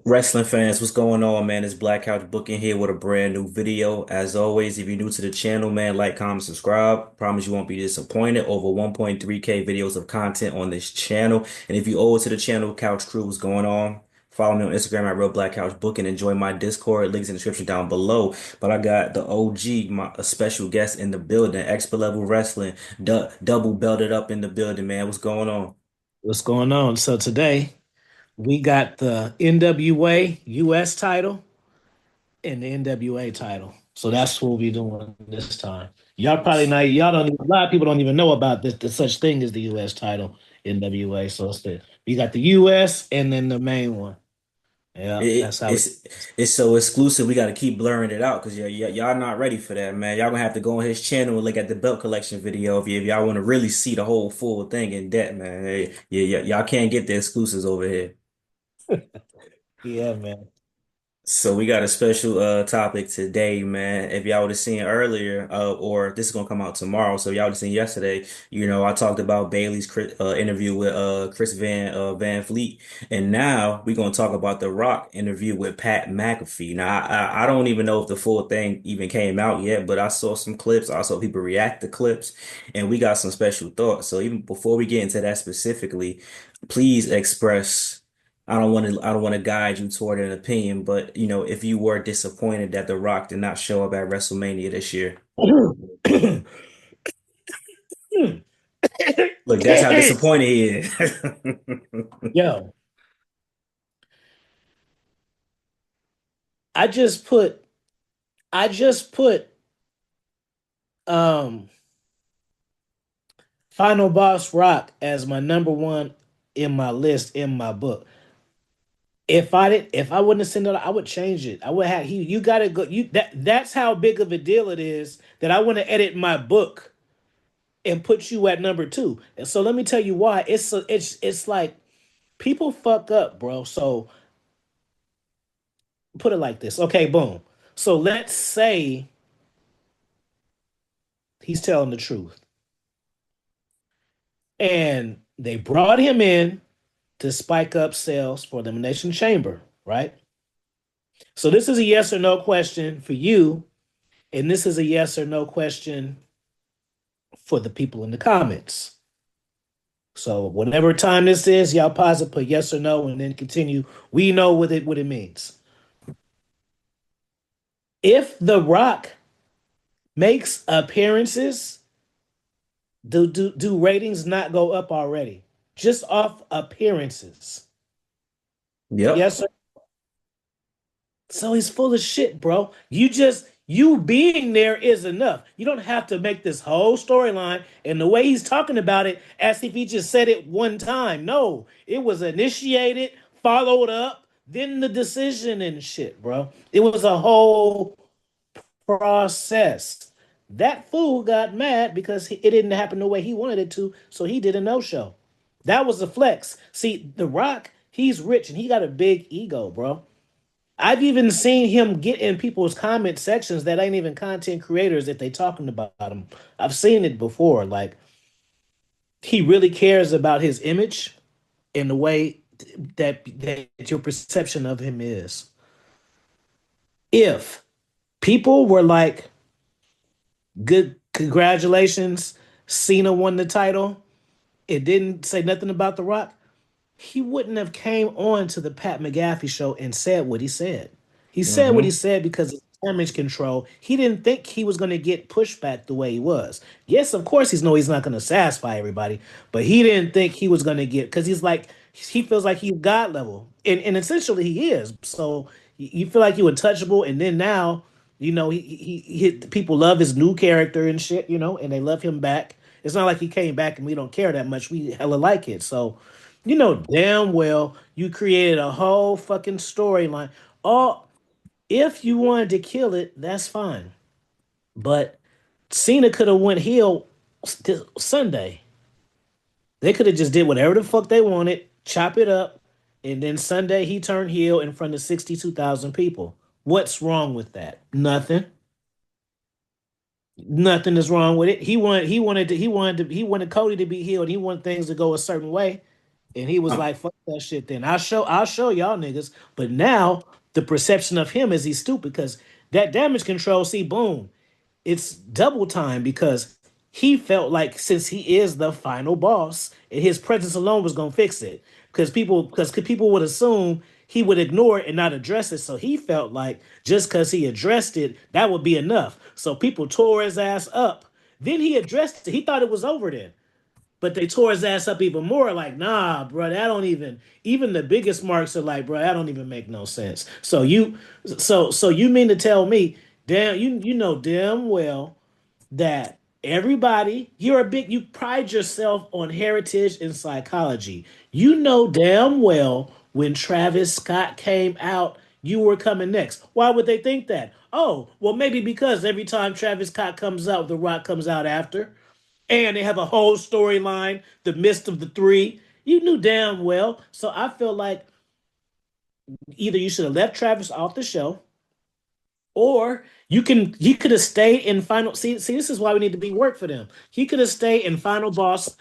Wrestling fans, what's going on, man? It's Black Couch Booking here with a brand new video. As always, if you're new to the channel, man, like, comment, subscribe. Promise you won't be disappointed. Over 1.3K videos of content on this channel. And if you owe it to the channel, Couch Crew, what's going on? Follow me on Instagram at Real Black Couch Booking and join my Discord. Links in the description down below. But I got the OG, a special guest in the building, expert level wrestling, double belted up in the building, man. What's going on? What's going on? So today we got the NWA US title and the NWA title. So that's what we'll be doing this time. Y'all probably not, y'all don't even, a lot of people don't even know about this, the such thing as the US title, NWA. So we got the US and then the main one. Yeah, It, that's how it's it's so exclusive. We got to keep blurring it out because y'all not ready for that, man. Y'all gonna have to go on his channel and look at the belt collection video if y'all want to really see the whole full thing in depth, man. Hey, yeah, y'all can't get the exclusives over here. yeah, man. So we got a special topic today, man. If y'all would have seen earlier, or this is gonna come out tomorrow, so y'all would have seen yesterday. I talked about Bailey's interview with Chris Van Fleet, and now we're gonna talk about the Rock interview with Pat McAfee. Now I don't even know if the full thing even came out yet, but I saw some clips. I saw people react to clips, and we got some special thoughts. So even before we get into that specifically, please express. I don't want to guide you toward an opinion, but if you were disappointed that The Rock did not show up at WrestleMania this year. Look, that's how disappointed he is. Yo, I just put I just put um Final Boss Rock as my number one in my list in my book. If I wouldn't have sent it, I would change it. I would have you gotta go. That's how big of a deal it is that I want to edit my book and put you at number two. And so let me tell you why. It's like people fuck up, bro. So put it like this. Okay, boom. So let's say he's telling the truth. And they brought him in to spike up sales for Elimination Chamber, right? So this is a yes or no question for you, and this is a yes or no question for the people in the comments. So whatever time this is, y'all pause it, put yes or no, and then continue. We know what it means. If The Rock makes appearances, do ratings not go up already? Just off appearances. Yep. Yes, sir. So he's full of shit, bro. You being there is enough. You don't have to make this whole storyline and the way he's talking about it as if he just said it one time. No, it was initiated, followed up, then the decision and shit, bro. It was a whole process. That fool got mad because it didn't happen the way he wanted it to, so he did a no-show. That was a flex. See, The Rock, he's rich and he got a big ego, bro. I've even seen him get in people's comment sections that ain't even content creators if they talking about him. I've seen it before. Like he really cares about his image and the way that your perception of him is. If people were like, "Good, congratulations, Cena won the title," it didn't say nothing about The Rock, he wouldn't have came on to the Pat McAfee show and said what he said. He said what he Hmm. said because of damage control. He didn't think he was going to get pushback the way he was. Yes, of course he's not going to satisfy everybody, but he didn't think he was going to get because he's like he feels like he's God level, and essentially he is. So you feel like you untouchable, and then now people love his new character and shit, and they love him back. It's not like he came back and we don't care that much. We hella like it. So you know damn well you created a whole fucking storyline. Oh, if you wanted to kill it, that's fine. But Cena could have went heel Sunday. They could have just did whatever the fuck they wanted, chop it up, and then Sunday he turned heel in front of 62,000 people. What's wrong with that? Nothing. Nothing is wrong with it. He wanted Cody to be healed. He wanted things to go a certain way. And he was Um, like, fuck that shit then. I'll show y'all niggas. But now the perception of him is he's stupid because that damage control, see, boom, it's double time because he felt like since he is the final boss and his presence alone was gonna fix it. Because people would assume he would ignore it and not address it. So he felt like just because he addressed it, that would be enough. So people tore his ass up. Then he addressed it. He thought it was over then. But they tore his ass up even more. Like, nah, bro, that don't even the biggest marks are like, bro, that don't even make no sense. So you mean to tell me, damn, you know damn well that you pride yourself on heritage and psychology. You know damn well when Travis Scott came out, you were coming next. Why would they think that? Oh, well, maybe because every time Travis Scott comes out, The Rock comes out after and they have a whole storyline, the midst of the three. You knew damn well. So I feel like either you should have left Travis off the show, or he could have stayed in final. See, this is why we need to be work for them. He could have stayed in final boss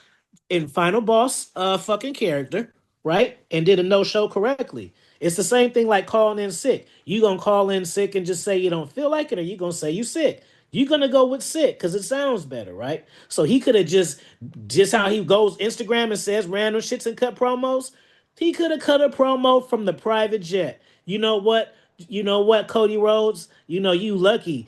fucking character, right? And did a no show correctly. It's the same thing like calling in sick. You gonna call in sick and just say you don't feel like it, or you gonna say you sick? You gonna go with sick because it sounds better, right? So he could have just how he goes Instagram and says random shits and cut promos. He could have cut a promo from the private jet. You know what? You know what, Cody Rhodes? You lucky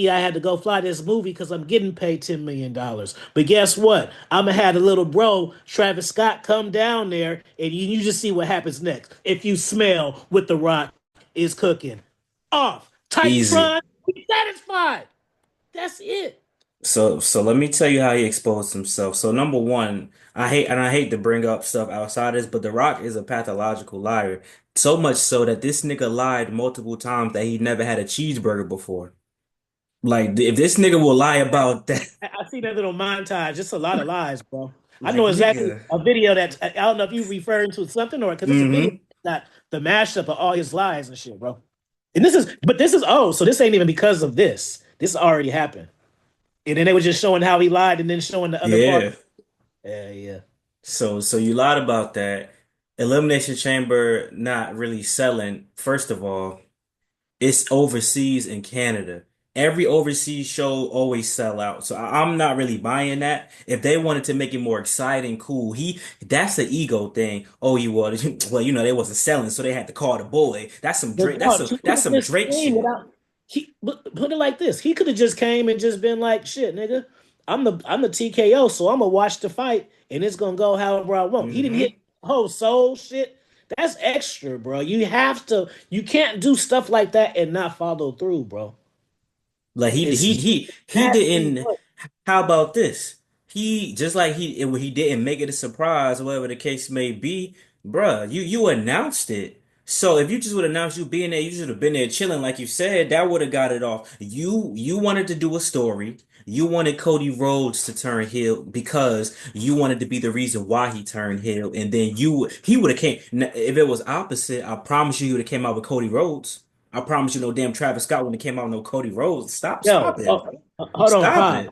I had to go fly this movie because I'm getting paid $10 million. But guess what? I'm gonna have a little bro, Travis Scott, come down there and you just see what happens next. If you smell what the rock is cooking. Off. Easy. Titantron, be satisfied. That's it. So let me tell you how he exposed himself. So number one, I hate to bring up stuff outside this, but The Rock is a pathological liar. So much so that this nigga lied multiple times that he never had a cheeseburger before. Like if this nigga will lie about that, I see that little montage. It's a lot of lies, bro. I like know exactly nigga. a video that I don't know if you're referring to something or because it's a video Hmm. that the mashup of all his lies and shit, bro. So this ain't even because of this. This already happened. And then they were just showing how he lied and then showing the other part. Yeah. Yeah, yeah. So you lied about that. Elimination Chamber not really selling, first of all. It's overseas in Canada. Every overseas show always sell out. So I'm not really buying that. If they wanted to make it more exciting, cool. That's the ego thing. Oh, you well, well, they wasn't selling, so they had to call the boy. That's some But Drake. That's dog, a he could that's have some just Drake came shit. without put it like this. He could have just came and just been like, shit, nigga, I'm the TKO, so I'm gonna watch the fight and it's gonna go however I want. He didn't hit Hmm. whole soul shit. That's extra, bro. You can't do stuff like that and not follow through, bro. Like It's he bad too didn't. much. How about this? He just like he didn't make it a surprise, whatever the case may be, bruh. You announced it. So if you just would announce you being there, you should have been there chilling, like you said. That would have got it off. You wanted to do a story. You wanted Cody Rhodes to turn heel because you wanted to be the reason why he turned heel, and then he would have came. If it was opposite, I promise you, he would have came out with Cody Rhodes. I promise you, no damn Travis Scott wouldn't have came out with no Cody Rhodes. Stop Yo, it. hold on, Stop pause. it.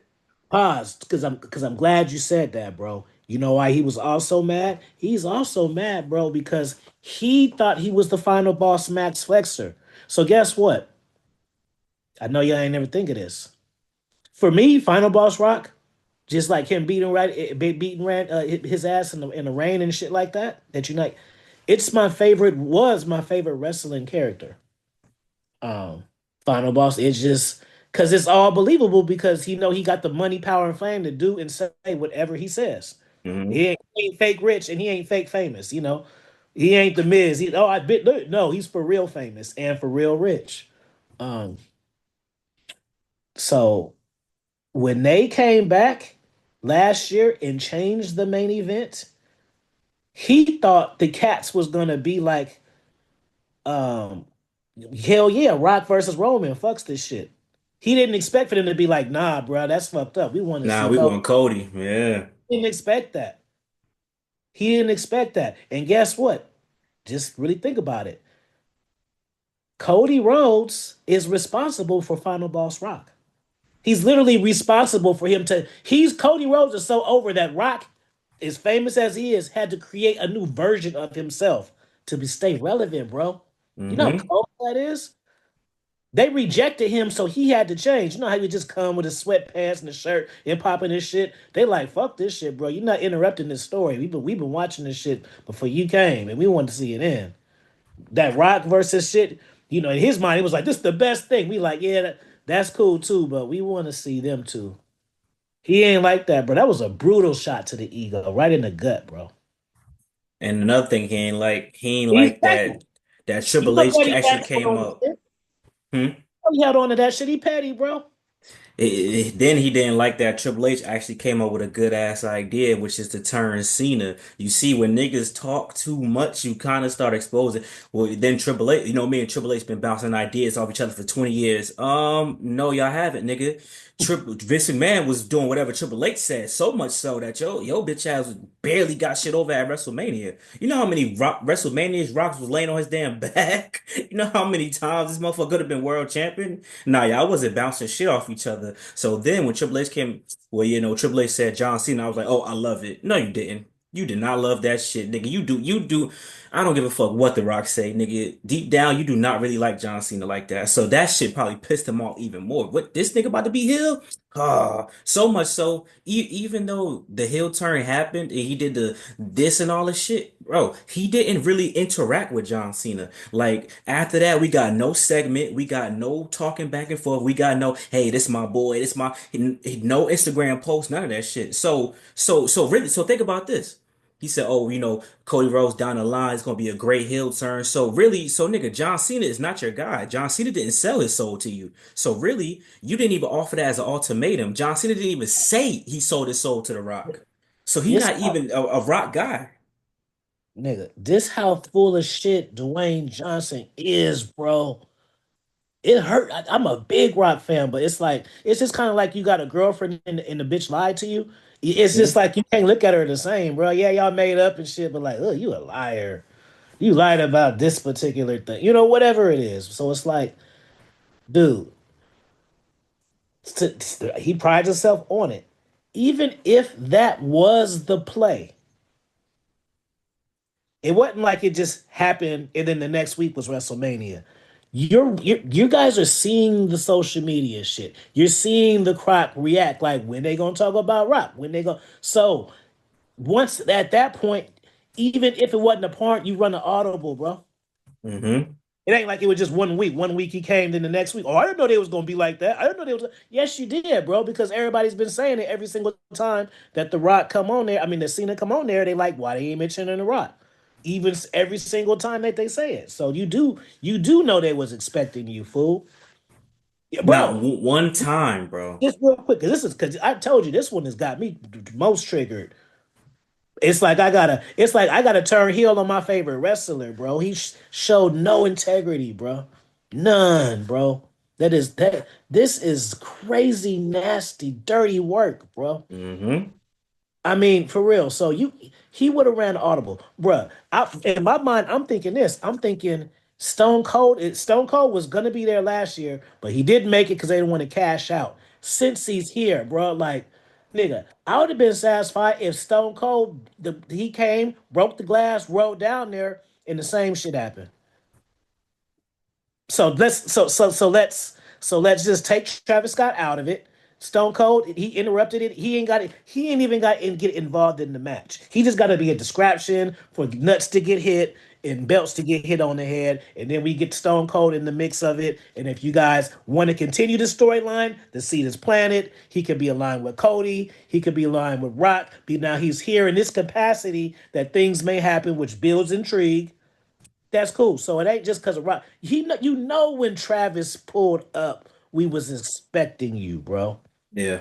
Pause, because I'm glad you said that, bro. You know why he was also mad? He's also mad, bro, because he thought he was the final boss, Max Flexer. So guess what? I know y'all ain't never think of this. For me, final boss Rock, just like him beating his ass in the rain and shit like that. That you like, was my favorite wrestling character. Um, Final boss. It's just because it's all believable because he got the money, power, and fame to do and say whatever he says. Hmm. He ain't fake rich and he ain't fake famous. He ain't the Miz. No, he's for real famous and for real rich. Um, so when they came back last year and changed the main event, he thought the Cats was gonna be like, um, hell yeah, Rock versus Roman. Fucks this shit. He didn't expect for them to be like, nah, bro, that's fucked up. We want to Nah, see we Cody. want Cody. Yeah. He didn't expect that. He didn't expect that. And guess what? Just really think about it. Cody Rhodes is responsible for Final Boss Rock. He's literally responsible for him to. He's Cody Rhodes is so over that Rock. as famous as he is, had to create a new version of himself to stay relevant, bro. You know how Hmm. cold that is? They rejected him, so he had to change. You know how you just come with his sweatpants and a shirt and popping his shit? They like, fuck this shit, bro. You're not interrupting this story. We've been watching this shit before you came, and we wanted to see it in. That Rock versus shit, in his mind, he was like, this is the best thing. We like, yeah, that's cool too, but we want to see them too. He ain't like that, bro. That was a brutal shot to the ego, right in the gut, bro. And another thing, he ain't He's like petty. that You Triple know H Petty actually held came on to up. it. Hmm? He held on to that shit. He petty, bro. Then he didn't like that Triple H actually came up with a good ass idea, which is to turn Cena. You see, when niggas talk too much, you kind of start exposing. Well, then Triple H, me and Triple H been bouncing ideas off each other for 20 years. No, y'all haven't, nigga. Vince McMahon was doing whatever Triple H said, so much so that yo bitch ass barely got shit over at WrestleMania. You know how many WrestleManias Rocks was laying on his damn back? You know how many times this motherfucker could have been world champion? Nah, y'all wasn't bouncing shit off each other. So then when Triple H came, well, Triple H said John Cena, I was like, oh, I love it. No, you didn't. You did not love that shit, nigga. You do. I don't give a fuck what The Rock say, nigga. Deep down, you do not really like John Cena like that. So that shit probably pissed him off even more. What, this nigga about to be heel? Ah, so much so, even though the heel turn happened and he did the this and all this shit, bro, he didn't really interact with John Cena. Like after that, we got no segment, we got no talking back and forth, we got no, hey, this my boy, this my, no Instagram post, none of that shit. So really, so think about this. He said, "Oh, Cody Rhodes down the line is gonna be a great heel turn." So really, so nigga, John Cena is not your guy. John Cena didn't sell his soul to you. So really, you didn't even offer that as an ultimatum. John Cena didn't even say he sold his soul to The Rock. So he This not even a Rock guy. nigga, this how full of shit Dwayne Johnson is, bro. It hurt. I'm a big Rock fan, but it's just kind of like you got a girlfriend and the bitch lied to you. It's just like you can't look at her the same, bro. Yeah, y'all made up and shit, but like, oh, you a liar. You lied about this particular thing, whatever it is. So it's like, dude, he prides himself on it. Even if that was the play, it wasn't like it just happened and then the next week was WrestleMania. You guys are seeing the social media shit. You're seeing the crowd react like when they gonna talk about Rock, when they go. So once at that point, even if it wasn't a part, you run an audible, bro. Mm-hmm. It ain't like it was just 1 week. 1 week he came, then the next week. Oh, I didn't know they was gonna be like that. I didn't know they was. Yes, you did, bro. Because everybody's been saying it every single time that the Rock come on there. I mean, the Cena come on there. They like, why they ain't mentioning the Rock? Even every single time that they say it. So you do know they was expecting you, fool. Yeah, Not bro. one time, bro. Just real quick, because I told you this one has got me most triggered. It's like I gotta turn heel on my favorite wrestler, bro. He showed no integrity, bro. None, bro. This is crazy, nasty, dirty work, bro. Mm-hmm. I mean, for real. So he would have ran audible, bruh. In my mind, I'm thinking this. I'm thinking Stone Cold. Stone Cold was gonna be there last year, but he didn't make it because they didn't want to cash out. Since he's here, bro, like, nigga, I would have been satisfied if Stone Cold he came, broke the glass, rolled down there, and the same shit happened. So let's just take Travis Scott out of it. Stone Cold, he interrupted it. He ain't got it. He ain't even got to get involved in the match. He just got to be a distraction for nuts to get hit and belts to get hit on the head, and then we get Stone Cold in the mix of it. And if you guys want to continue the storyline, the seed is planted. He could be aligned with Cody. He could be aligned with Rock. But now he's here in this capacity that things may happen, which builds intrigue. That's cool. So it ain't just because of Rock. When Travis pulled up, we was expecting you, bro. Yeah.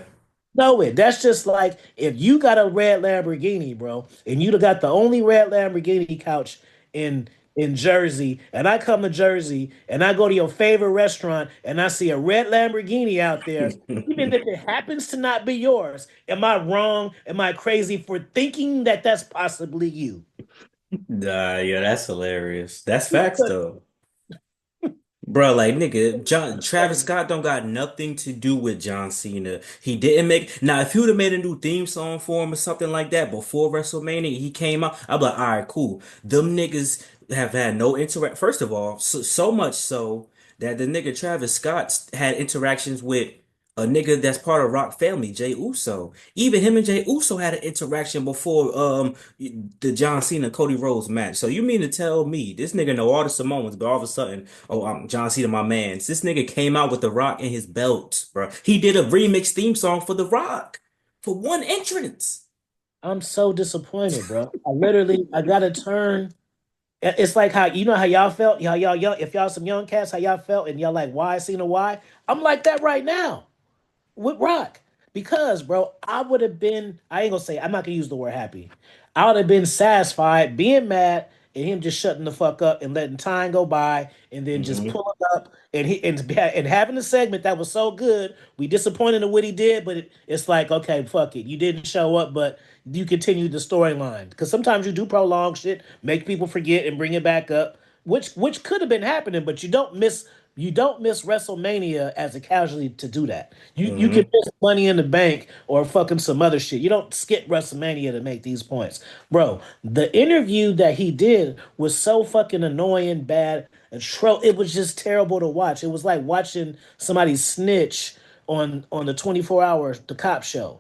Know it. That's just like if you got a red Lamborghini, bro, and you got the only red Lamborghini couch in Jersey, and I come to Jersey and I go to your favorite restaurant and I see a red Lamborghini out there, even if it happens to not be yours, am I wrong? Am I crazy for thinking that that's possibly you? Yeah, that's hilarious. That's facts though. Bro, like nigga, Travis Scott don't got nothing to do with John Cena. He didn't make now if he would have made a new theme song for him or something like that before WrestleMania, he came out. I'd be like, all right, cool. Them niggas have had no interact. First of all, so much so that the nigga Travis Scott had interactions with a nigga that's part of Rock family, Jay Uso. Even him and Jay Uso had an interaction before the John Cena Cody Rhodes match. So you mean to tell me this nigga know all the Samoans, but all of a sudden, oh, I'm John Cena, my man. This nigga came out with The Rock in his belt, bro. He did a remix theme song for The Rock for one entrance. I'm so disappointed, bro. I gotta turn. It's like how you know how y'all felt, y'all young. If y'all some young cats, how y'all felt, and y'all like why Cena why? I'm like that right now with Rock because, bro, I ain't gonna say I'm not gonna use the word happy. I would have been satisfied being mad and him just shutting the fuck up and letting time go by and then just Hmm. pulling up and having a segment that was so good. We disappointed in what he did, but it's like okay, fuck it, you didn't show up, but you continued the storyline because sometimes you do prolong shit, make people forget and bring it back up, which could have been happening, but you don't miss WrestleMania as a casualty to do that. You can Hmm. miss Money in the Bank or fucking some other shit. You don't skip WrestleMania to make these points, bro. The interview that he did was so fucking annoying, bad, and it was just terrible to watch. It was like watching somebody snitch on the 24 hour the cop show.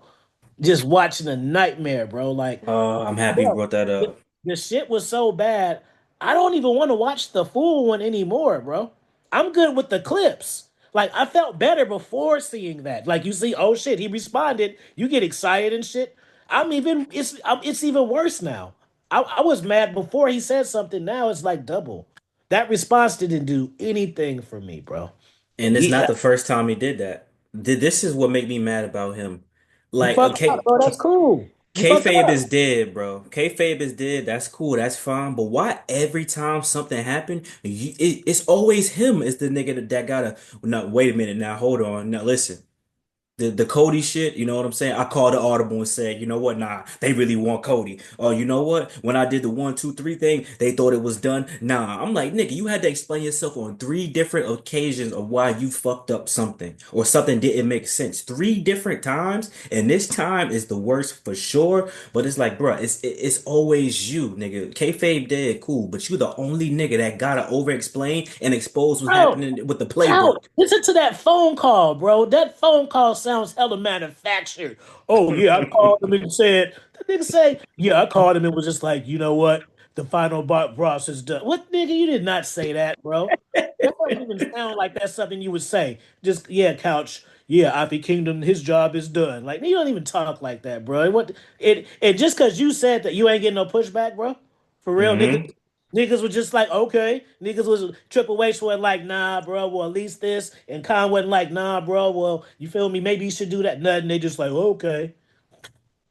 Just watching a nightmare, bro. Like I'm happy you bro, brought that the, up. the shit was so bad. I don't even want to watch the full one anymore, bro. I'm good with the clips. Like I felt better before seeing that. Like you see, oh shit, he responded. You get excited and shit. It's even worse now. I was mad before he said something. Now it's like double. That response didn't do anything for me, bro. And it's He not the first time he did that. This is what made me mad about him. you Like, fucked up, okay, bro. That's cool. You fucked kayfabe up. is dead, bro. Kayfabe is dead. That's cool. That's fine. But why every time something happened, it's always him is the nigga that gotta. No, wait a minute. Now hold on. Now listen. The Cody shit, you know what I'm saying? I called the audible and said, you know what? Nah, they really want Cody. Oh, you know what? When I did the 1, 2, 3 thing, they thought it was done. Nah, I'm like, nigga, you had to explain yourself on three different occasions of why you fucked up something or something didn't make sense. Three different times, and this time is the worst for sure. But it's like, bruh, it's always you, nigga. Kayfabe dead, cool, but you the only nigga that gotta over explain and expose what's Bro, happening with the Couch, playbook. listen to that phone call, bro. That phone call sounds hella manufactured. Oh yeah, I called him and said the nigga say, yeah, I called him and was just like, you know what? The final boss is done. What nigga? You did not say that, bro. That don't even sound like that's something you would say. Just yeah, Couch. Yeah, Ivy Kingdom, his job is done. Like you don't even talk like that, bro. It just because you said that you ain't getting no pushback, bro. For real, nigga. Hmm. Niggas were just like, okay. Niggas was Triple H was like, nah, bro. Well, at least this. And Khan wasn't like, nah, bro. Well, you feel me? Maybe you should do that. Nothing. They just like, okay.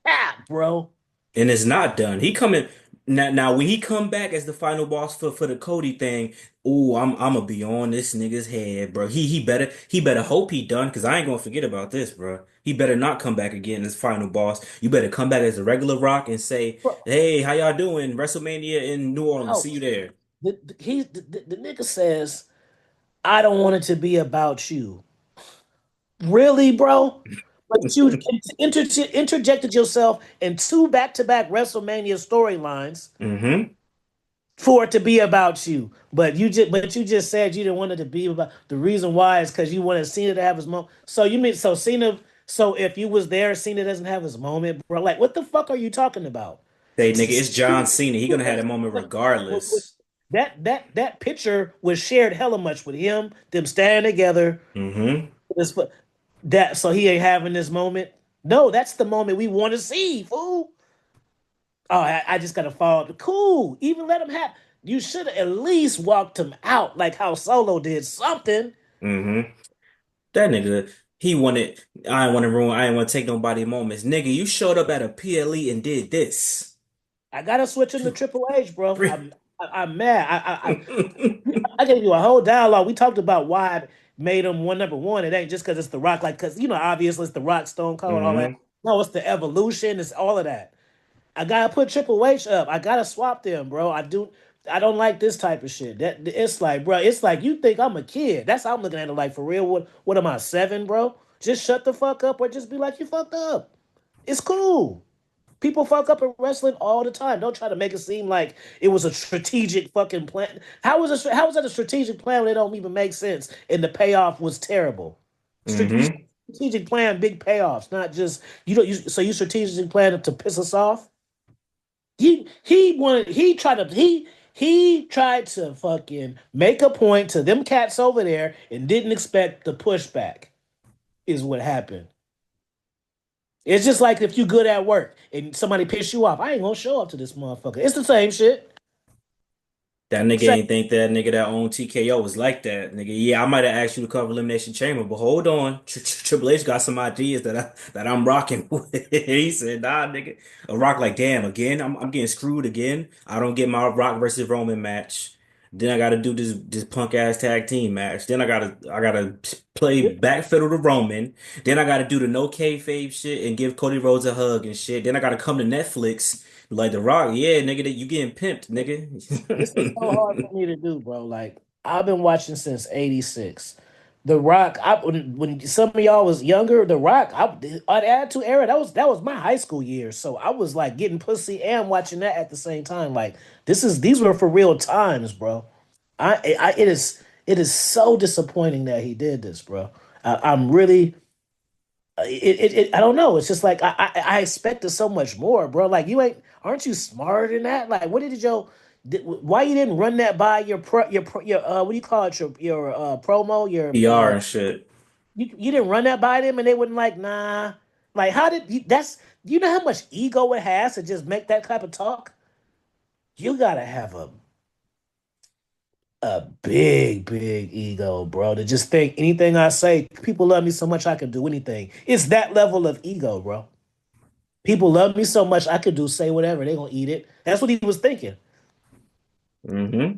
Ah, bro. And it's not done. He coming now. When he come back as the final boss for the Cody thing, ooh, I'm gonna be on this nigga's head, bro. He better hope he done because I ain't gonna forget about this, bro. He better not come back again as final boss. You better come back as a regular Rock and say, Bro, hey, how y'all doing? WrestleMania in New Orleans. See you ouch. there. The nigga says, I don't want it to be about you. Really, bro? But you interjected yourself in two back-to-back WrestleMania storylines Hmm. for it to be about you. But you just said you didn't want it to be about the reason why is because you wanted Cena to have his moment. So you mean so Cena so if you was there, Cena doesn't have his moment, bro. Like what the fuck are you talking about? Say, nigga, it's John Cena. He gonna have that moment What- regardless. that picture was shared hella much with him, them standing together. Hmm. This that so he ain't having this moment. No, that's the moment we want to see, fool. Oh, I just gotta fall. Cool. Even let him have. You should have at least walked him out like how Solo did something. Hmm. That nigga, he wanted, I ain't want to ruin, I ain't want to take nobody moments. Nigga, you showed up at a PLE and did this. I gotta switch him to Triple H, bro. Three. I'm mad. I gave you a whole dialogue. We talked about why I made him one number one. It ain't just because it's The Rock, like because obviously it's The Rock, Stone Cold, all that. Hmm. No, it's the evolution. It's all of that. I gotta put Triple H up. I gotta swap them, bro. I do. I don't like this type of shit. That it's like, bro, it's like you think I'm a kid. That's how I'm looking at it. Like for real, what am I 7, bro? Just shut the fuck up, or just be like you fucked up. It's cool. People fuck up in wrestling all the time. Don't try to make it seem like it was a strategic fucking plan. How was that a strategic plan when it don't even make sense and the payoff was terrible? Hmm. Strategic plan, big payoffs, not just you don't. So you strategically planned to piss us off. He wanted he tried to fucking make a point to them cats over there and didn't expect the pushback. Is what happened. It's just like if you good at work and somebody piss you off, I ain't gonna show up to this motherfucker. It's the same shit. That nigga Same. ain't think that nigga that owned TKO was like that. Nigga, yeah, I might have asked you to cover Elimination Chamber, but hold on. Triple H got some ideas that I'm rocking with. He said, nah, nigga. A Rock like, damn, again, I'm getting screwed again. I don't get my Rock versus Roman match. Then I gotta do this punk ass tag team match. Then I gotta play back fiddle to Roman. Then I gotta do the no kayfabe shit and give Cody Rhodes a hug and shit. Then I gotta come to Netflix. Like The Rock, yeah, nigga, that you getting pimped, This is so nigga. hard for me to do, bro. Like I've been watching since '86. The Rock. When some of y'all was younger, The Rock. I'd add to era. That was my high school years. So I was like getting pussy and watching that at the same time. Like these were for real times, bro. It is so disappointing that he did this, bro. I'm really I don't know. It's just like I expected so much more, bro. Like aren't you smarter than that? Like why you didn't run that by your what do you call it, your promo, your PR and shit. you didn't run that by them and they wouldn't like, nah. Like how did you that's you know how much ego it has to just make that type of talk? You gotta have a big ego, bro, to just think anything I say, people love me so much I can do anything. It's that level of ego, bro. People love me so much I could do say whatever. They gonna eat it. That's what he was thinking. Hmm.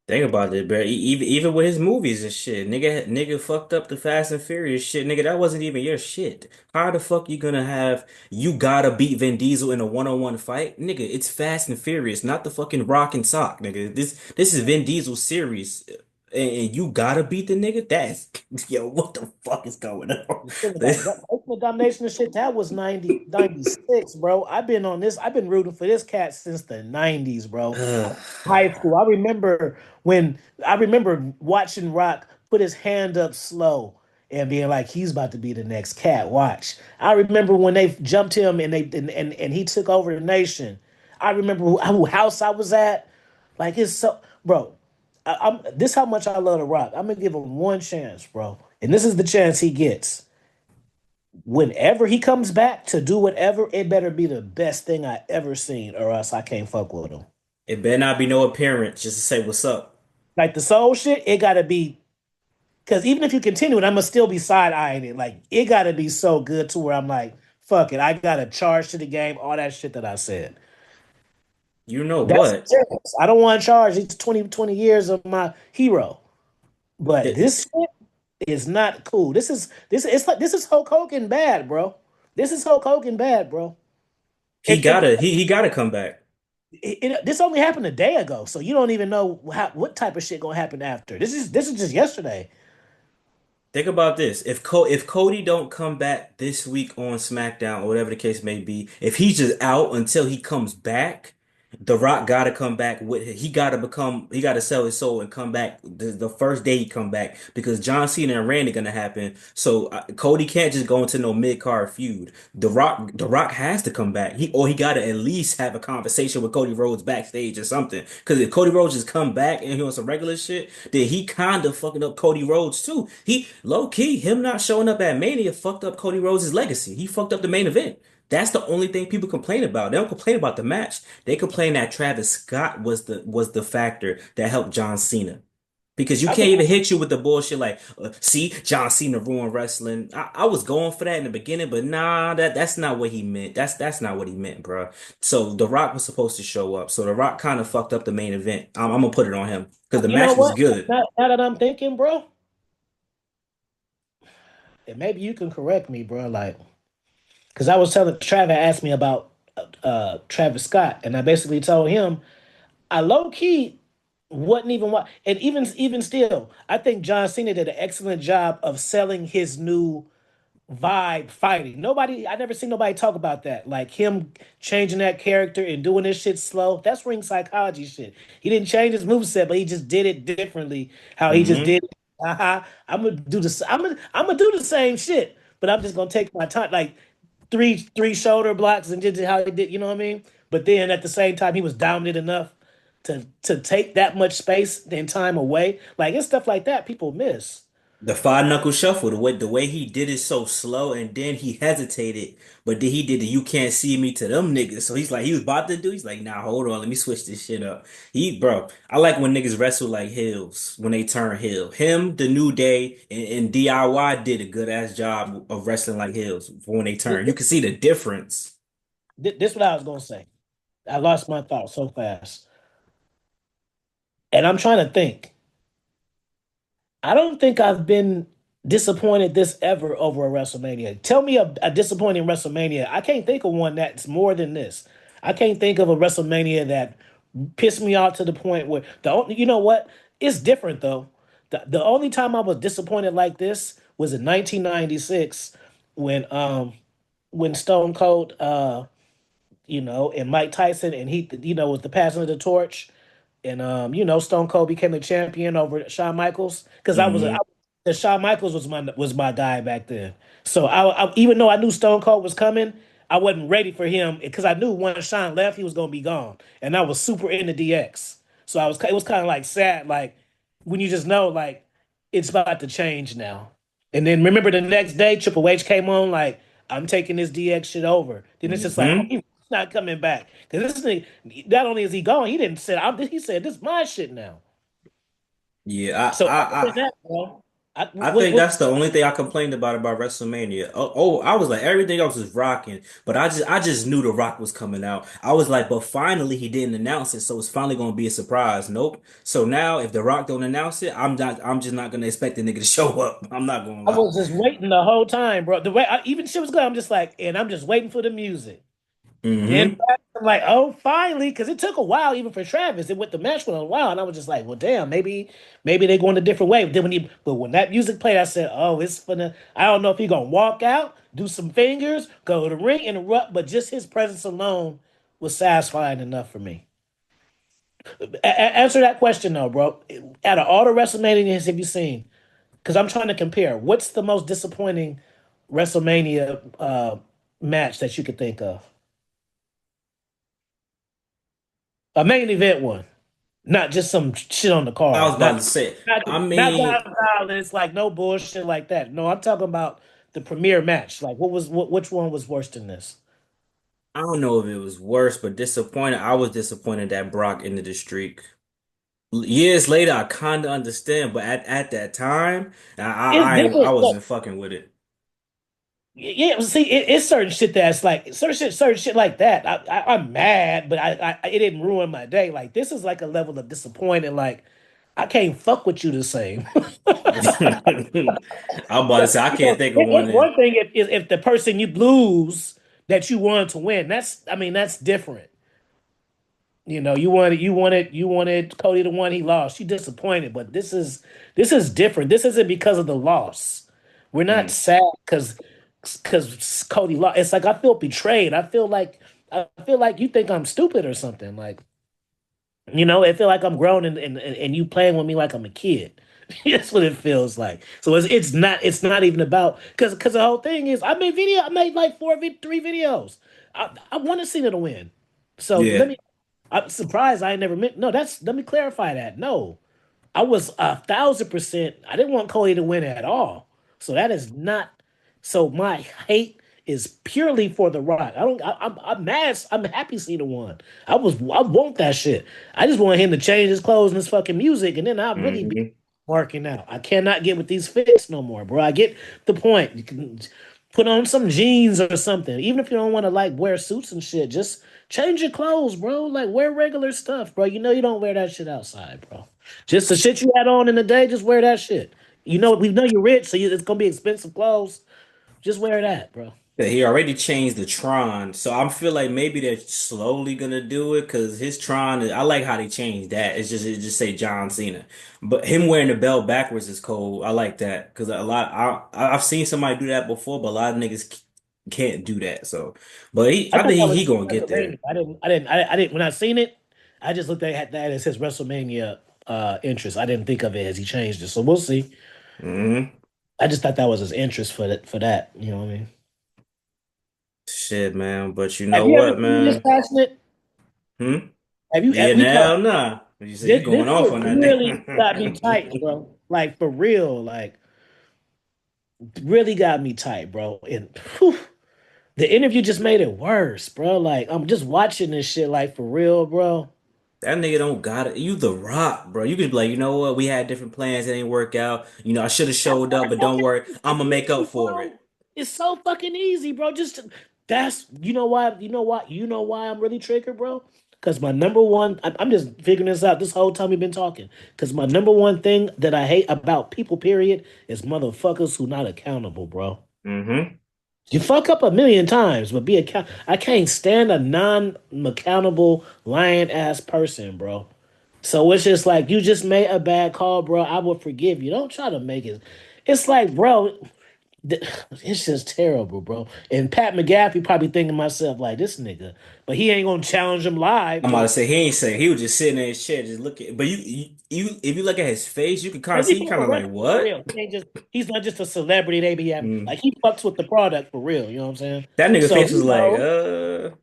Think about it, bro. Even with his movies and shit, nigga fucked up the Fast and Furious shit, nigga. That wasn't even your shit. How the fuck you gonna have you gotta beat Vin Diesel in a one-on-one fight, nigga? It's Fast and Furious, not the fucking Rock and Sock, nigga. This is Vin Diesel's series, and you gotta beat the nigga. That's yo, what the fuck is going on? The shit with that ultimate domination and shit, that was 96, bro. I've been rooting for this cat since the 90s, bro. Ugh. High school. I remember watching Rock put his hand up slow and being like, he's about to be the next cat. Watch. I remember when they jumped him and he took over the nation. I remember who house I was at. Like it's so bro. This how much I love the Rock. I'm gonna give him one chance, bro. And this is the chance he gets. Whenever he comes back to do whatever, it better be the best thing I ever seen, or else I can't fuck with him. It better not be no appearance just to say what's up. Like the soul shit, it gotta be because even if you continue it, I'm gonna still be side eyeing it. Like it gotta be so good to where I'm like, fuck it, I gotta charge to the game, all that shit that I said. You know That's what? serious. I don't want to charge these 20 years of my hero. But this shit is not cool. This is Hulk Hogan bad, bro. This is Hulk Hogan bad, bro. He And, and gotta he gotta come back. this only happened a day ago, so you don't even know what type of shit gonna happen after. This is just yesterday. Think about this. If Cody don't come back this week on SmackDown or whatever the case may be, if he's just out until he comes back, The Rock gotta come back with he gotta sell his soul and come back the first day he come back because John Cena and Randy gonna happen. So Cody can't just go into no mid-card feud. The Rock has to come back. He gotta at least have a conversation with Cody Rhodes backstage or something. Because if Cody Rhodes just come back and he on some regular shit, then he kind of fucking up Cody Rhodes too. He low key him not showing up at Mania fucked up Cody Rhodes' legacy. He fucked up the main event. That's the only thing people complain about. They don't complain about the match. They complain that Travis Scott was the factor that helped John Cena. Because you I can't think even hit you with the bullshit like, see, John Cena ruined wrestling. I was going for that in the beginning, but nah, that's not what he meant. That's not what he meant, bro. So The Rock was supposed to show up. So The Rock kind of fucked up the main event. I'm gonna put it on him because the you know match was what? good. Now that I'm thinking, bro, and maybe you can correct me, bro. Like, because I was telling Travis asked me about Travis Scott, and I basically told him. I low key wasn't even what, and even still, I think John Cena did an excellent job of selling his new vibe fighting. I never seen nobody talk about that. Like him changing that character and doing this shit slow. That's ring psychology shit. He didn't change his moveset, but he just did it differently. How he just Hmm. did it. I'm gonna do this. I'm gonna do the same shit, but I'm just gonna take my time. Like three shoulder blocks and just how he did. You know what I mean? But then at the same time, he was dominant enough to take that much space and time away. Like it's stuff like that people miss. The five knuckle shuffle, the way he did it so slow, and then he hesitated, but then he did the "you can't see me" to them niggas. So he's like, he was about to do. He's like, nah, hold on, let me switch this shit up. Bro, I like when niggas wrestle like heels when they turn heel. Him, the New Day, and DIY did a good ass job of wrestling like heels for when they turn. You can see the difference. This what I was gonna say. I lost my thought so fast. And I'm trying to think. I don't think I've been disappointed this ever over a WrestleMania. Tell me a disappointing WrestleMania. I can't think of one that's more than this. I can't think of a WrestleMania that pissed me off to the point where you know what? It's different though. The only time I was disappointed like this was in 1996 when when Stone Cold and Mike Tyson and he was the passing of the torch and Stone Cold became the champion over Shawn Michaels because Hmm. the Shawn Michaels was my guy back then. So even though I knew Stone Cold was coming, I wasn't ready for him because I knew once Shawn left, he was gonna be gone, and I was super into DX. So it was kind of like sad, like when you just know like it's about to change now. And then remember the next day, Triple H came on like I'm taking this DX shit over. Then it's just like, oh, Hmm. he's not coming back because this thing. Not only is he gone, he didn't say. He said this is my shit now. Yeah, So other than that, bro, I think that's the only thing I complained about WrestleMania. I was like everything else was rocking, but I just knew The Rock was coming out. I was like, but finally he didn't announce it, so it's finally gonna be a surprise. Nope. So now if The Rock don't announce it, I'm just not gonna expect the nigga to show up. I'm not gonna I lie. was just waiting the whole time, bro. The way even shit was good, I'm just like, and I'm just waiting for the music. Then Hmm. I'm like, oh, finally, because it took a while even for Travis. The match went on a while, and I was just like, well, damn, maybe they're going a different way. But when that music played, I said, oh, it's gonna. I don't know if he's gonna walk out, do some fingers, go to the ring, interrupt, but just his presence alone was satisfying enough for me. Answer that question though, bro. Out of all the WrestleManias have you seen? Because I'm trying to compare. What's the most disappointing WrestleMania match that you could think of? A main event one. Not just some shit on the I was card. about to say. I Not mean, violence, like no bullshit like that. No, I'm talking about the premiere match. Like which one was worse than this? I don't know if it was worse, but disappointed. I was disappointed that Brock ended the streak. Years later, I kind of understand, but at that time, It's I different. wasn't fucking with it. Yeah, see, it's certain shit that's like certain shit like that. I'm mad, but it didn't ruin my day. Like this is like a level of disappointing. Like I can't fuck with you the same. I'm about to say I can't think of one It's that. one thing if the person you lose that you wanted to win. That's different. You wanted Cody to win. He lost. You disappointed, but this is different. This isn't because of the loss. We're not Mm, sad because Cody lost. It's like I feel betrayed. I feel like you think I'm stupid or something. Like I feel like I'm grown and you playing with me like I'm a kid. That's what it feels like. So it's not even about because the whole thing is I made like three videos. I want to see it to win. So yeah. I'm surprised I never meant no. Let me clarify that. No, I was 1,000%. I didn't want Cody to win at all. So that is not. So my hate is purely for The Rock. I don't. I'm mad. I'm happy Cena won. I want that shit. I just want him to change his clothes and his fucking music, and then I'll really be Hmm. working out. I cannot get with these fits no more, bro. I get the point. You can put on some jeans or something. Even if you don't want to like wear suits and shit, just change your clothes, bro. Like wear regular stuff, bro. You know you don't wear that shit outside, bro. Just the shit you had on in the day, just wear that shit. We know you're rich, so it's gonna be expensive clothes. Just wear that, bro. Yeah, he already changed the Tron, so I feel like maybe they're slowly gonna do it because his Tron. I like how they changed that. It just say John Cena, but him wearing the belt backwards is cool. I like that because I've seen somebody do that before, but a lot of niggas can't do that. So, but I I thought think that he was gonna get there. WrestleMania. I didn't. When I seen it, I just looked at that as his WrestleMania interest. I didn't think of it as he changed it. So we'll see. Hmm. I just thought that was his interest for that. You know what I mean? Shit, man. But you Have know you ever what, seen this man? passionate? Hmm. Have you? Yeah, We talked. now nah. You said you This going off shit on that really got me nigga. tight, bro. Like for real. Like really got me tight, bro. And whew, the interview just made it worse, bro. Like I'm just watching this shit, like for real, bro. That nigga don't got it. You the rock, bro. You could be like, you know what? We had different plans. It ain't work out. You know, I should have showed up, but don't worry. I'm It's gonna make up easy, for it. bro. It's so fucking easy, bro. That's you know why I'm really triggered, bro. Because my number one, I'm just figuring this out this whole time we've been talking. Because my number one thing that I hate about people, period, is motherfuckers who not accountable, bro. Mm-hmm. You fuck up a million times, but be account. I can't stand a non-accountable lying ass person, bro. So it's just like you just made a bad call, bro. I will forgive you. Don't try to make it. It's like, bro, it's just terrible, bro. And Pat McAfee probably thinking to myself like this nigga, but he ain't gonna challenge him live. I'm about to But say he ain't say he was just sitting in his chair, just looking. But if you look at his face, you can kind of because he see, for kind of like real, for what? real. He's not just a celebrity. They be having Mm. like he fucks with the product for real. You know what I'm saying? That nigga So face was he like, knows.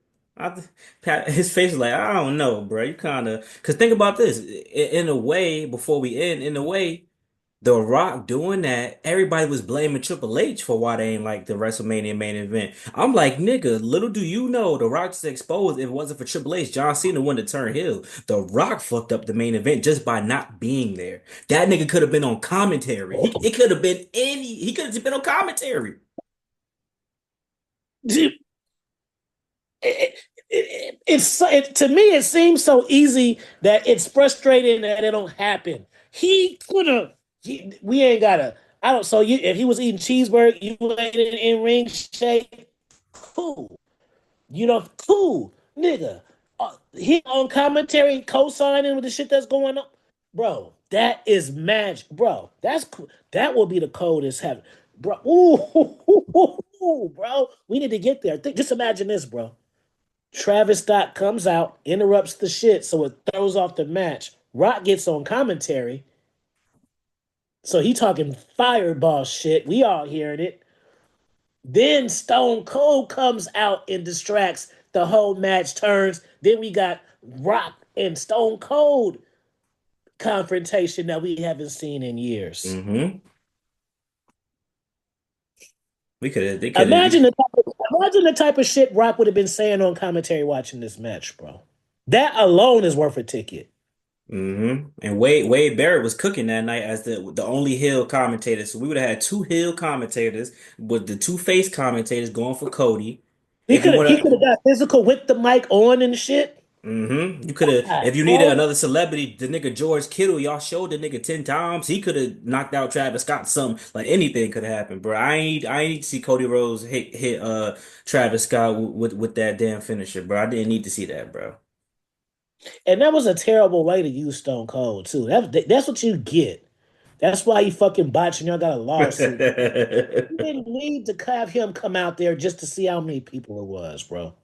his face was like, I don't know, bro. You kind of, cause think about this. In a way, before we end, in a way. The Rock doing that, everybody was blaming Triple H for why they ain't like the WrestleMania main event. I'm like, nigga, little do you know, The Rock's exposed. If it wasn't for Triple H, John Cena wouldn't have turned heel. The Rock fucked up the main event just by not being there. That nigga could have been on commentary. It could have been he could have just been on commentary. To me it seems so easy that it's frustrating that it don't happen. He could have. We ain't gotta. I don't. So you, if he was eating cheeseburger, you ate it in ring shape. Cool. You know, cool, nigga. He on commentary, co-signing with the shit that's going on, bro. That is magic, bro. That's cool. That will be the coldest heaven, bro. Ooh, bro. We need to get there. Just imagine this, bro. Travis Scott comes out, interrupts the shit, so it throws off the match. Rock gets on commentary, so he talking fireball shit. We all hearing it. Then Stone Cold comes out and distracts. The whole match turns. Then we got Rock and Stone Cold confrontation that we haven't seen in years. Hmm. They could Imagine have. the imagine the type of shit Rock would have been saying on commentary watching this match, bro. That alone is worth a ticket. And Wade Barrett was cooking that night as the only heel commentator. So we would have had two heel commentators with the two face commentators going for Cody. If you want He could to, have got physical with the mic on and shit. you could have. God, If you needed bro. another celebrity, the nigga George Kittle, y'all showed the nigga 10 times. He could have knocked out Travis Scott. Something like anything could have happened, bro. I need to see Cody Rhodes hit Travis Scott with that damn finisher, bro. I didn't need to see that, bro. And that was a terrible way to use Stone Cold too. That's what you get. That's why you fucking botching. Y'all got a lawsuit. You didn't need to have him come out there just to see how many people it was, bro.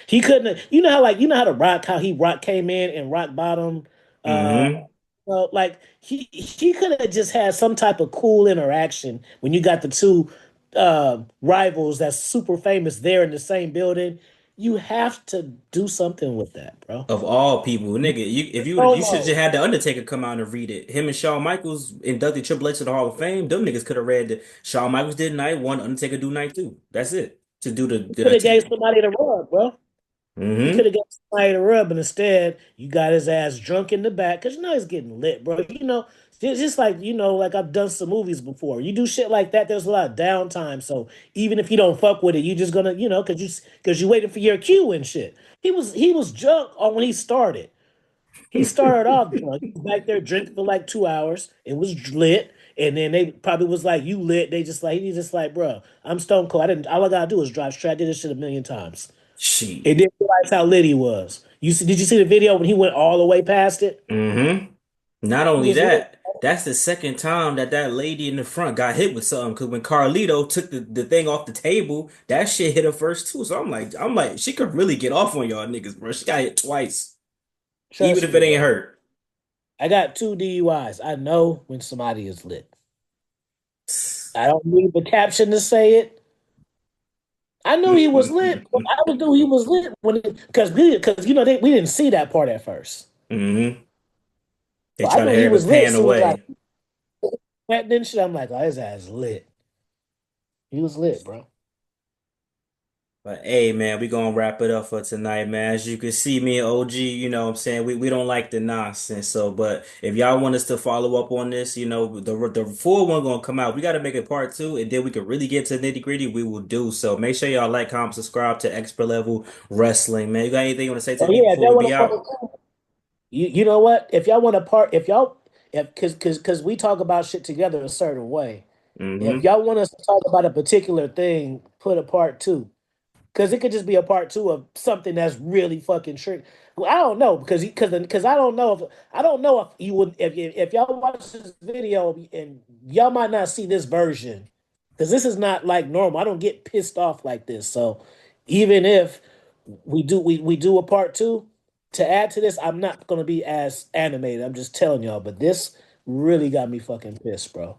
He couldn't. You know how the Rock how he Rock came in and Rock bottom. Uh, Hmm. well, like he could have just had some type of cool interaction when you got the two rivals that's super famous there in the same building. You have to do something with that, bro. Of all people, nigga, you should have just Promo. had the Undertaker come out and read it. Him and Shawn Michaels inducted Triple H to the Hall of Fame. Them niggas could have read it. Shawn Michaels did night one, Undertaker do night two. That's it. To do Could the have gave somebody the rub, bro. He could hmm have got somebody to rub, and instead you got his ass drunk in the back because you know he's getting lit, bro. You know, it's just like like I've done some movies before. You do shit like that, there's a lot of downtime. So even if you don't fuck with it, you just gonna because you waiting for your cue and shit. He was drunk on when he started. He started off drunk. He was back there drinking for like 2 hours. It was lit. And then they probably was like, "You lit?" They just like, he's just like, "Bro, I'm stone cold. I didn't. All I gotta do is drive straight. I did this shit a million times." She. And didn't realize how lit he was. You see? Did you see the video when he went all the way past it? Mm-hmm. Not He only was lit. that, that's the second time that that lady in the front got hit with something. Because when Carlito took the thing off the table, that shit hit her first too. So I'm like, she could really get off on y'all niggas, bro. She got hit twice, even Trust if me, it ain't bro. hurt. I got two DUIs. I know when somebody is lit. I don't need the caption to say it. I knew he was lit. I always knew he was lit when because we didn't see that part at first. Mm-hmm. They But I try to knew he have it was lit as pan soon as I away. went and shit. I'm like, oh, his ass lit. He was lit, bro. But hey man, we gonna wrap it up for tonight, man. As you can see, me and OG, you know what I'm saying, we don't like the nonsense. So, but if y'all want us to follow up on this, the full one gonna come out. We gotta make it part two, and then we can really get to nitty gritty. We will do so. Make sure y'all like, comment, subscribe to Expert Level Wrestling, man. You got anything you want to say to Oh the people yeah, if before y'all we want be to out? part you know what? If y'all want to part, if y'all if because we talk about shit together a certain way. If Mm-hmm. y'all want us to talk about a particular thing, put a part two. Because it could just be a part two of something that's really fucking trick. Well, I don't know because I don't know if you would if y'all watch this video and y'all might not see this version because this is not like normal. I don't get pissed off like this. So even if we do a part two to add to this, I'm not gonna be as animated. I'm just telling y'all. But this really got me fucking pissed, bro.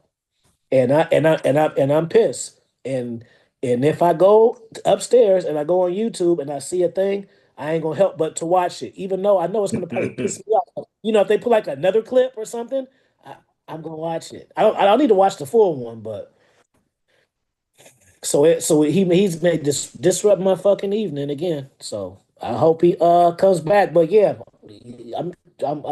And I'm pissed. And if I go upstairs and I go on YouTube and I see a thing, I ain't gonna help but to watch it, even though I know it's gonna probably piss me off. If they put like another clip or something, I, I'm gonna watch it. I don't need to watch the full one, but he's made this disrupt my fucking evening again. So I hope he comes back. But yeah, I'm I'm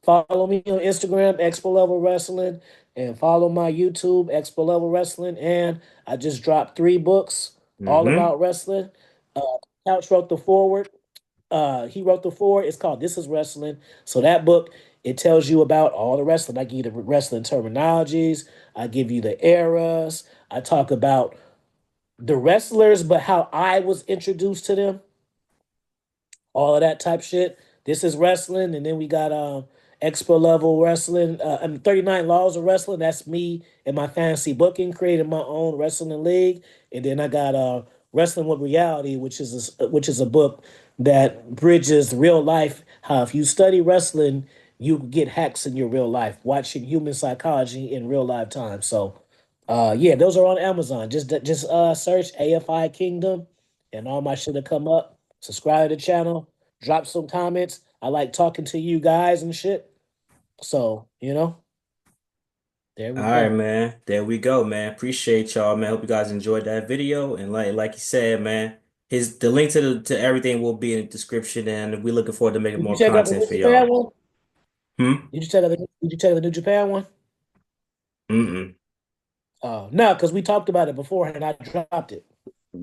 follow me on Instagram, Expo Level Wrestling, and follow my YouTube, Expo Level Wrestling. And I just dropped 3 books all Mm-hmm. about wrestling. Uh Couch wrote the forward. He wrote the forward. It's called This Is Wrestling. So that book, it tells you about all the wrestling. I give you the wrestling terminologies, I give you the eras, I talk about the wrestlers, but how I was introduced to them, all of that type shit. This is wrestling, and then we got expo level wrestling. 39 laws of wrestling. That's me and my fantasy booking, creating my own wrestling league, and then I got wrestling with reality, which is a book that bridges real life. How if you study wrestling, you get hacks in your real life, watching human psychology in real life time. So yeah, those are on Amazon. Just search AFI Kingdom and all my shit will come up. Subscribe to the channel, drop some comments. I like talking to you guys and shit. So, there All we right, go. man. There we go, man. Appreciate y'all, man. Hope you guys enjoyed that video. And like you said, man, the link to everything will be in the description, and we're looking forward to making Did you more check out the content New for Japan y'all. one? Hmm? Did you check out the New Japan one? Mm-mm. No, because we talked about it before and I dropped it.